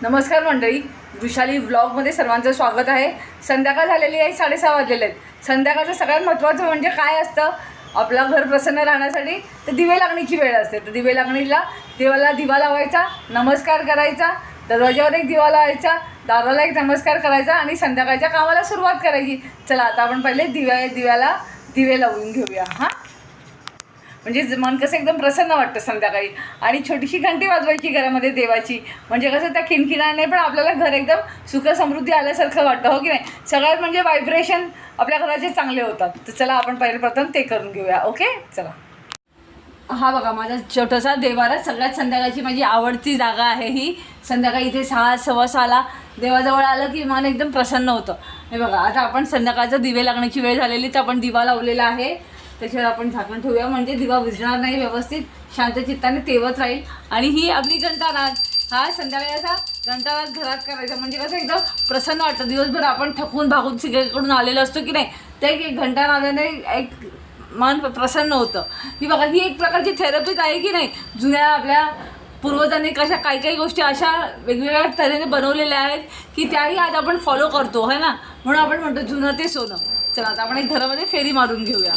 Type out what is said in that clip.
नमस्कार मंडळी, वृषाली व्लॉगमध्ये सर्वांचं स्वागत आहे। संध्याकाळ झालेली आहे, 6:30 वाजलेले आहेत। संध्याकाळचं सगळ्यात महत्त्वाचं म्हणजे काय असतं, आपलं घर प्रसन्न राहण्यासाठी तर दिवे लागण्याची वेळ असते। तर दिवे लागणीला देवाला दिवा लावायचा, नमस्कार करायचा, दरवाजावर एक दिवा लावायचा, दाराला एक नमस्कार करायचा आणि संध्याकाळच्या कामाला सुरुवात करायची। चला आता आपण पहिले दिव्याला दिवे लावून घेऊया। हां, म्हणजे मन कसं एकदम प्रसन्न वाटतं संध्याकाळी। आणि छोटीशी घंटी वाजवायची घरामध्ये देवाची, म्हणजे कसं त्या किणकिणाने पण आपल्याला घर एकदम सुख समृद्धी आल्यासारखं वाटतं, हो की नाही। सगळ्यात म्हणजे व्हायब्रेशन आपल्या घराचे चांगले होतात। तर चला आपण पहिले प्रथम ते करून घेऊया। ओके, चला। हा बघा, माझा छोटासा देवारा सगळ्यात संध्याकाळची माझी आवडती जागा आहे ही। संध्याकाळी इथे 6:15 देवाजवळ आलं की मन एकदम प्रसन्न होतं। हे बघा, आता आपण संध्याकाळचं दिवे लागण्याची वेळ झालेली, तर आपण दिवा लावलेला आहे, त्याच्यावर आपण झाकण ठेवूया, म्हणजे दिवा विझणार नाही, व्यवस्थित शांत चित्ताने तेवत राहील। आणि ही आपली घंटानाद, हा संध्याकाळी असा घंटानाद घरात करायचा, म्हणजे कसं एकदम प्रसन्न वाटतं। दिवसभर आपण थकून भागून सगळीकडून आलेलो असतो की नाही, त्या एक घंटानादाने एक मन प्रसन्न होतं। ही बघा, ही एक प्रकारची थेरपीच आहे की नाही। जुन्या आपल्या पूर्वजांनी कशा काही गोष्टी अशा वेगवेगळ्या तऱ्हेने बनवलेल्या आहेत की त्याही आज आपण फॉलो करतो, है ना। म्हणून आपण म्हणतो जुनं ते सोनं। चला आता आपण एक घरामध्ये फेरी मारून घेऊया।